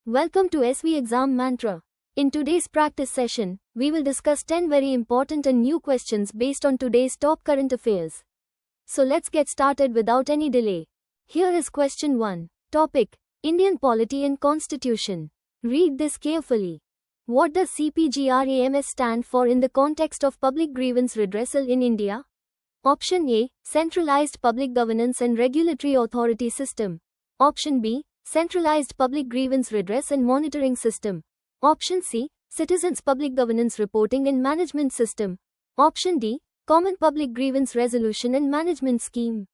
Welcome to SV Exam Mantra. In today's practice session, we will discuss 10 very important and new questions based on today's top current affairs. So let's get started without any delay. Here is question 1. Topic: Indian Polity and Constitution. Read this carefully. What does CPGRAMS stand for in the context of public grievance redressal in India? Option A: Centralized Public Governance and Regulatory Authority System. Option B: Centralized Public Grievance Redress and Monitoring System. Option C: Citizens Public Governance Reporting and Management System. Option D: Common Public Grievance Resolution and Management Scheme.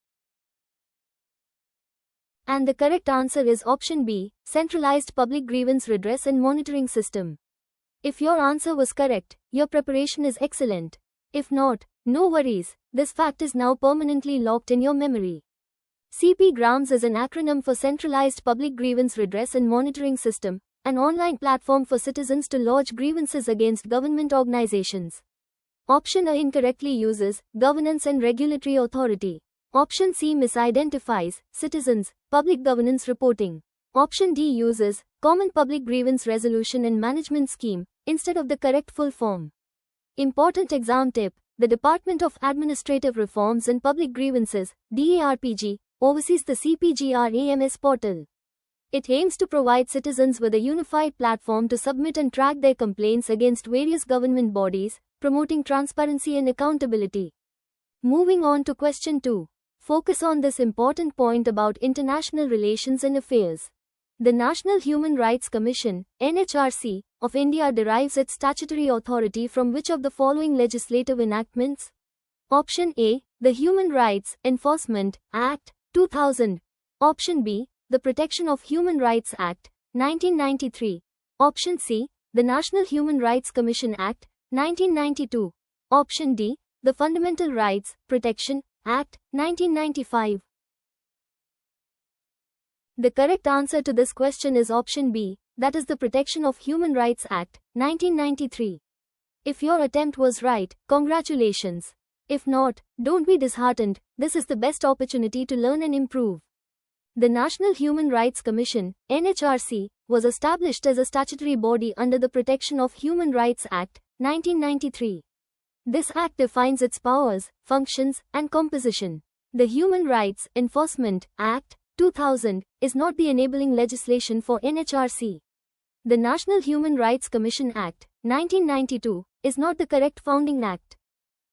And the correct answer is option B: Centralized Public Grievance Redress and Monitoring System. If your answer was correct, your preparation is excellent. If not, no worries, this fact is now permanently locked in your memory. CPGRAMS is an acronym for Centralized Public Grievance Redress and Monitoring System, an online platform for citizens to lodge grievances against government organizations. Option A incorrectly uses Governance and Regulatory Authority. Option C misidentifies Citizens, Public Governance Reporting. Option D uses Common Public Grievance Resolution and Management Scheme instead of the correct full form. Important exam tip: the Department of Administrative Reforms and Public Grievances, DARPG, oversees the CPGRAMS portal. It aims to provide citizens with a unified platform to submit and track their complaints against various government bodies, promoting transparency and accountability. Moving on to question 2. Focus on this important point about international relations and affairs. The National Human Rights Commission, NHRC, of India derives its statutory authority from which of the following legislative enactments? Option A: the Human Rights Enforcement Act, 2000. Option B: the Protection of Human Rights Act, 1993. Option C: the National Human Rights Commission Act, 1992. Option D: the Fundamental Rights Protection Act, 1995. The correct answer to this question is option B, that is the Protection of Human Rights Act, 1993. If your attempt was right, congratulations. If not, don't be disheartened, this is the best opportunity to learn and improve. The National Human Rights Commission, NHRC, was established as a statutory body under the Protection of Human Rights Act, 1993. This act defines its powers, functions, and composition. The Human Rights Enforcement Act, 2000, is not the enabling legislation for NHRC. The National Human Rights Commission Act, 1992, is not the correct founding act.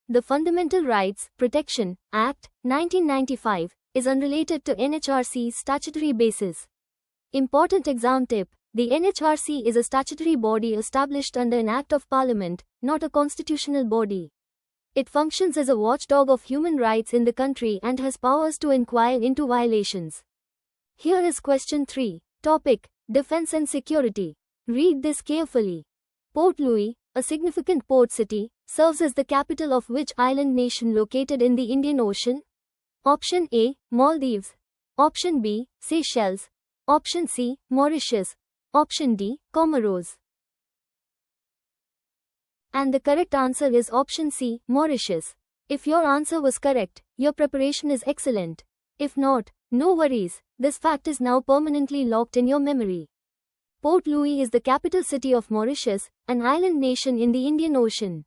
The Fundamental Rights Protection Act, 1995, is unrelated to NHRC's statutory basis. Important exam tip: the NHRC is a statutory body established under an Act of Parliament, not a constitutional body. It functions as a watchdog of human rights in the country and has powers to inquire into violations. Here is question 3. Topic: Defense and Security. Read this carefully. Port Louis, a significant port city, serves as the capital of which island nation located in the Indian Ocean? Option A: Maldives. Option B: Seychelles. Option C: Mauritius. Option D: Comoros. And the correct answer is option C: Mauritius. If your answer was correct, your preparation is excellent. If not, no worries, this fact is now permanently locked in your memory. Port Louis is the capital city of Mauritius, an island nation in the Indian Ocean.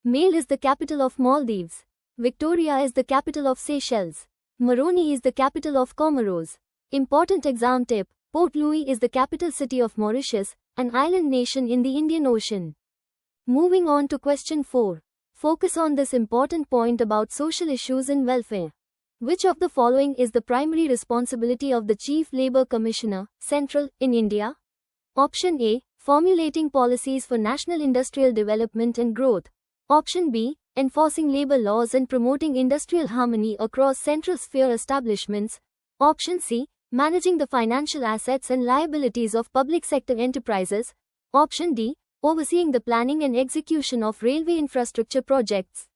Male is the capital of Maldives. Victoria is the capital of Seychelles. Moroni is the capital of Comoros. Important exam tip: Port Louis is the capital city of Mauritius, an island nation in the Indian Ocean. Moving on to question 4. Focus on this important point about social issues and welfare. Which of the following is the primary responsibility of the Chief Labour Commissioner, Central, in India? Option A: formulating policies for national industrial development and growth. Option B: enforcing labour laws and promoting industrial harmony across central sphere establishments. Option C: managing the financial assets and liabilities of public sector enterprises. Option D: overseeing the planning and execution of railway infrastructure projects.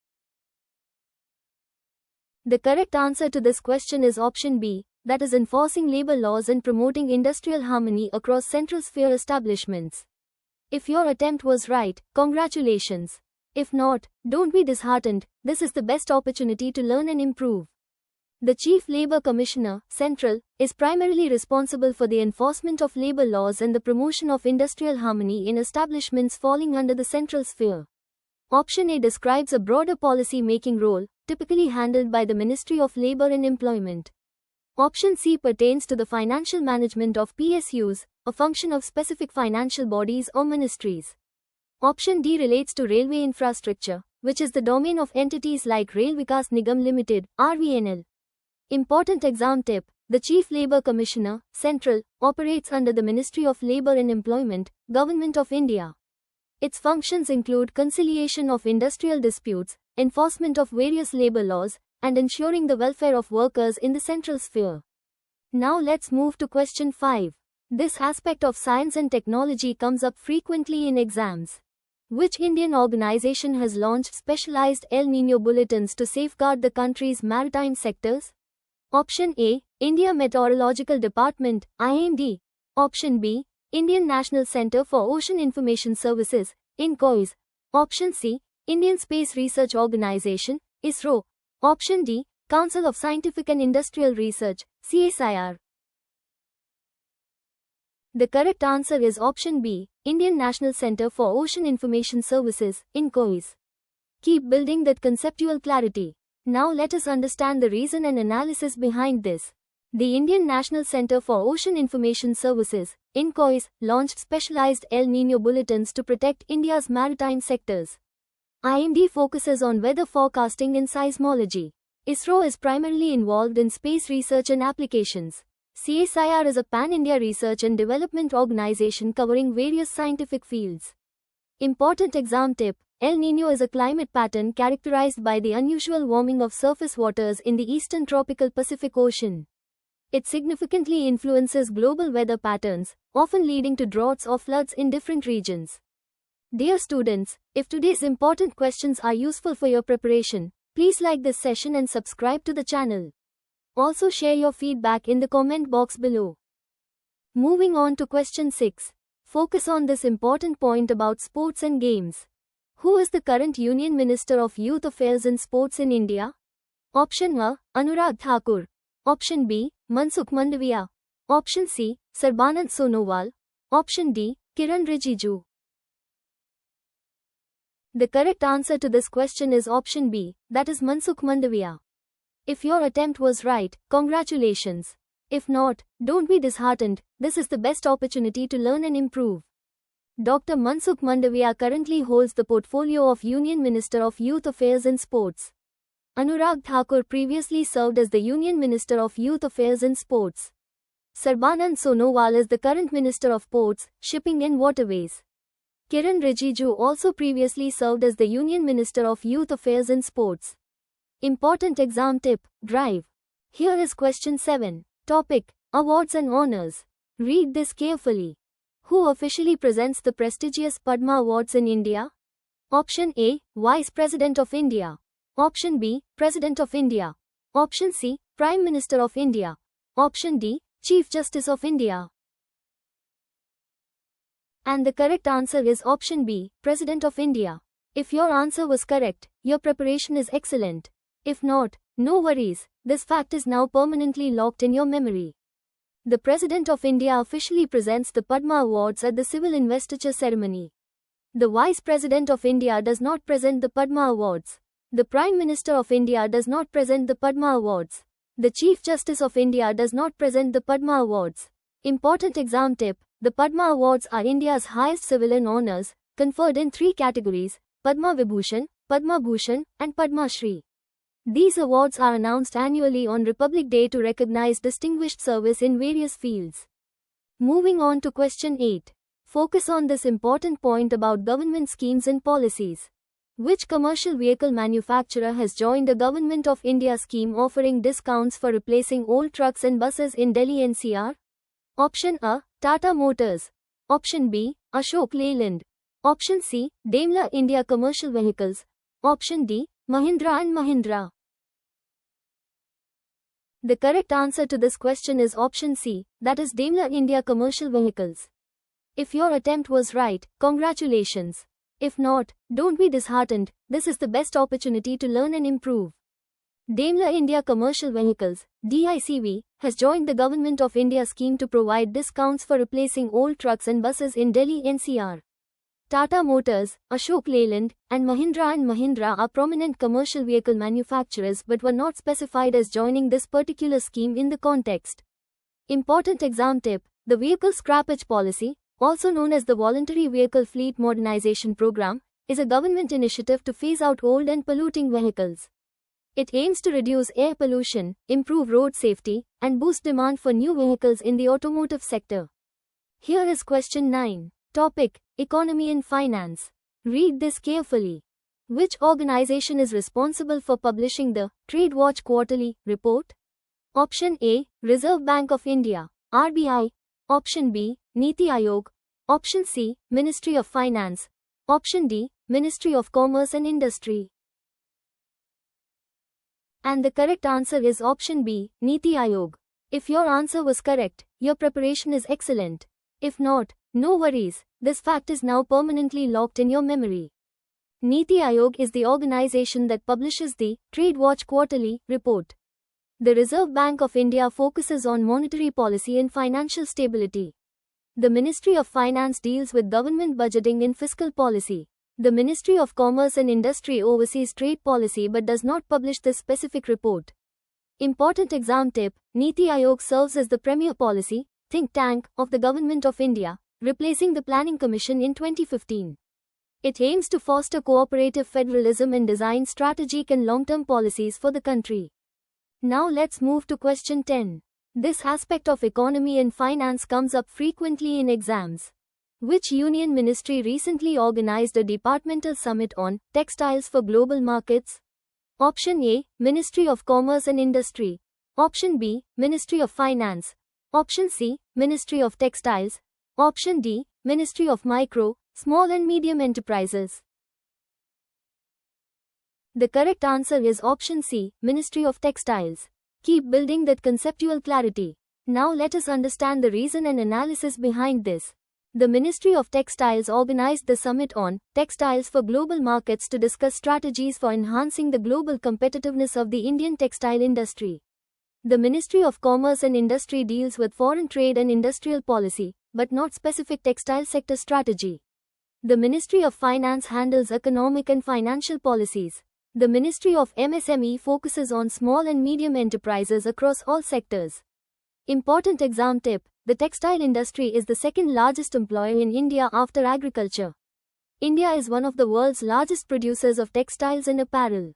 The correct answer to this question is option B, that is enforcing labour laws and promoting industrial harmony across central sphere establishments. If your attempt was right, congratulations. If not, don't be disheartened, this is the best opportunity to learn and improve. The Chief Labour Commissioner, Central, is primarily responsible for the enforcement of labour laws and the promotion of industrial harmony in establishments falling under the central sphere. Option A describes a broader policy-making role, typically handled by the Ministry of Labour and Employment. Option C pertains to the financial management of PSUs, a function of specific financial bodies or ministries. Option D relates to railway infrastructure, which is the domain of entities like Rail Vikas Nigam Limited, RVNL. Important exam tip: the Chief Labour Commissioner, Central, operates under the Ministry of Labour and Employment, Government of India. Its functions include conciliation of industrial disputes, enforcement of various labour laws, and ensuring the welfare of workers in the central sphere. Now let's move to question 5. This aspect of science and technology comes up frequently in exams. Which Indian organization has launched specialized El Niño bulletins to safeguard the country's maritime sectors? Option A, India Meteorological Department, IMD. Option B, Indian National Centre for Ocean Information Services, INCOIS. Option C, Indian Space Research Organisation, ISRO. Option D, Council of Scientific and Industrial Research, CSIR. The correct answer is option B, Indian National Centre for Ocean Information Services, INCOIS. Keep building that conceptual clarity. Now let us understand the reason and analysis behind this. The Indian National Centre for Ocean Information Services, INCOIS, launched specialized El Niño bulletins to protect India's maritime sectors. IMD focuses on weather forecasting and seismology. ISRO is primarily involved in space research and applications. CSIR is a pan-India research and development organization covering various scientific fields. Important exam tip: El Niño is a climate pattern characterized by the unusual warming of surface waters in the eastern tropical Pacific Ocean. It significantly influences global weather patterns, often leading to droughts or floods in different regions. Dear students, if today's important questions are useful for your preparation, please like this session and subscribe to the channel. Also share your feedback in the comment box below. Moving on to question 6. Focus on this important point about sports and games. Who is the current Union Minister of Youth Affairs and Sports in India? Option A, Anurag Thakur. Option B, Mansukh Mandaviya. Option C, Sarbanand Sonowal. Option D, Kiran Rijiju. The correct answer to this question is option B, that is Mansukh Mandaviya. If your attempt was right, congratulations. If not, don't be disheartened, this is the best opportunity to learn and improve. Dr. Mansukh Mandaviya currently holds the portfolio of Union Minister of Youth Affairs and Sports. Anurag Thakur previously served as the Union Minister of Youth Affairs and Sports. Sarbanand Sonowal is the current Minister of Ports, Shipping and Waterways. Kiran Rijiju also previously served as the Union Minister of Youth Affairs and Sports. Important exam tip: Drive. Here is question 7. Topic: Awards and Honours. Read this carefully. Who officially presents the prestigious Padma Awards in India? Option A, Vice President of India. Option B, President of India. Option C, Prime Minister of India. Option D, Chief Justice of India. And the correct answer is option B, President of India. If your answer was correct, your preparation is excellent. If not, no worries, this fact is now permanently locked in your memory. The President of India officially presents the Padma Awards at the civil investiture ceremony. The Vice President of India does not present the Padma Awards. The Prime Minister of India does not present the Padma Awards. The Chief Justice of India does not present the Padma Awards. Important exam tip: the Padma Awards are India's highest civilian honours, conferred in 3 categories: Padma Vibhushan, Padma Bhushan, and Padma Shri. These awards are announced annually on Republic Day to recognize distinguished service in various fields. Moving on to question 8. Focus on this important point about government schemes and policies. Which commercial vehicle manufacturer has joined a Government of India scheme offering discounts for replacing old trucks and buses in Delhi NCR? Option A, Tata Motors. Option B, Ashok Leyland. Option C, Daimler India Commercial Vehicles. Option D, Mahindra and Mahindra. The correct answer to this question is option C, that is Daimler India Commercial Vehicles. If your attempt was right, congratulations. If not, don't be disheartened, this is the best opportunity to learn and improve. Daimler India Commercial Vehicles, DICV, has joined the Government of India scheme to provide discounts for replacing old trucks and buses in Delhi NCR. Tata Motors, Ashok Leyland, and Mahindra are prominent commercial vehicle manufacturers but were not specified as joining this particular scheme in the context. Important exam tip: the Vehicle Scrappage Policy, also known as the Voluntary Vehicle Fleet Modernization Program, is a government initiative to phase out old and polluting vehicles. It aims to reduce air pollution, improve road safety, and boost demand for new vehicles in the automotive sector. Here is question 9. Topic: Economy and Finance. Read this carefully. Which organization is responsible for publishing the Trade Watch Quarterly Report? Option A, Reserve Bank of India, RBI. Option B, Niti Aayog. Option C, Ministry of Finance. Option D, Ministry of Commerce and Industry. And the correct answer is option B, Niti Aayog. If your answer was correct, your preparation is excellent. If not, no worries, this fact is now permanently locked in your memory. Niti Aayog is the organization that publishes the Trade Watch Quarterly Report. The Reserve Bank of India focuses on monetary policy and financial stability. The Ministry of Finance deals with government budgeting and fiscal policy. The Ministry of Commerce and Industry oversees trade policy but does not publish this specific report. Important exam tip: Niti Aayog serves as the premier policy think tank of the Government of India, replacing the Planning Commission in 2015. It aims to foster cooperative federalism and design strategic and long-term policies for the country. Now let's move to question 10. This aspect of economy and finance comes up frequently in exams. Which union ministry recently organized a departmental summit on textiles for global markets? Option A, Ministry of Commerce and Industry. Option B, Ministry of Finance. Option C, Ministry of Textiles. Option D, Ministry of Micro, Small and Medium Enterprises. The correct answer is option C, Ministry of Textiles. Keep building that conceptual clarity. Now let us understand the reason and analysis behind this. The Ministry of Textiles organized the summit on textiles for global markets to discuss strategies for enhancing the global competitiveness of the Indian textile industry. The Ministry of Commerce and Industry deals with foreign trade and industrial policy, but not specific textile sector strategy. The Ministry of Finance handles economic and financial policies. The Ministry of MSME focuses on small and medium enterprises across all sectors. Important exam tip: the textile industry is the second largest employer in India after agriculture. India is one of the world's largest producers of textiles and apparel.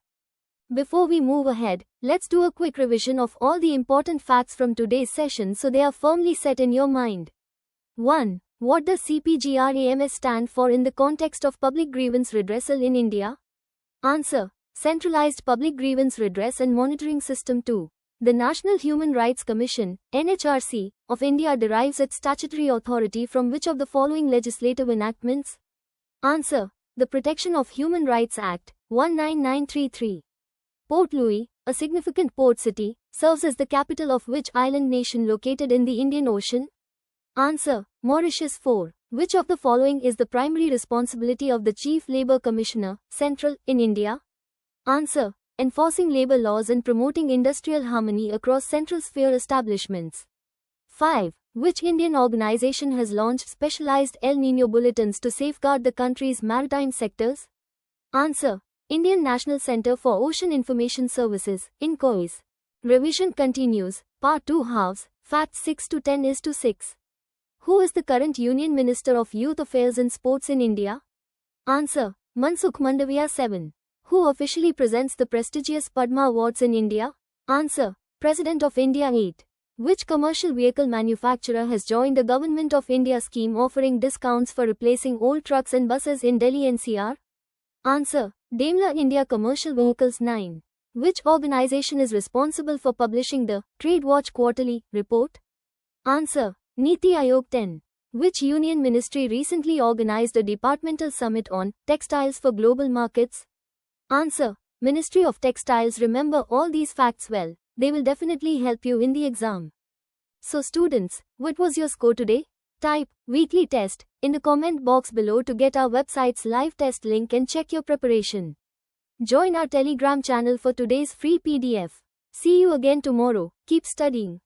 Before we move ahead, let's do a quick revision of all the important facts from today's session so they are firmly set in your mind. 1. What does CPGRAMS stand for in the context of public grievance redressal in India? Answer: Centralized Public Grievance Redress and Monitoring System. 2. The National Human Rights Commission, NHRC, of India derives its statutory authority from which of the following legislative enactments? Answer: the Protection of Human Rights Act, 19933. Port Louis, a significant port city, serves as the capital of which island nation located in the Indian Ocean? Answer: Mauritius. 4. Which of the following is the primary responsibility of the Chief Labour Commissioner, Central, in India? Answer: enforcing labour laws and promoting industrial harmony across central sphere establishments. 5. Which Indian organization has launched specialized El Niño bulletins to safeguard the country's maritime sectors? Answer: Indian National Centre for Ocean Information Services, INCOIS. Revision continues. Part 2 halves, Facts 6 to 10 is to 6. Who is the current Union Minister of Youth Affairs and Sports in India? Answer: Mansukh Mandaviya. 7. Who officially presents the prestigious Padma Awards in India? Answer: President of India. 8. Which commercial vehicle manufacturer has joined the Government of India scheme offering discounts for replacing old trucks and buses in Delhi NCR? Answer: Daimler India Commercial Vehicles. 9. Which organization is responsible for publishing the Trade Watch Quarterly Report? Answer: Niti Aayog. 10. Which union ministry recently organized a departmental summit on textiles for global markets? Answer: Ministry of Textiles. Remember all these facts well, they will definitely help you in the exam. So students, what was your score today? Type weekly test in the comment box below to get our website's live test link and check your preparation. Join our Telegram channel for today's free PDF. See you again tomorrow. Keep studying.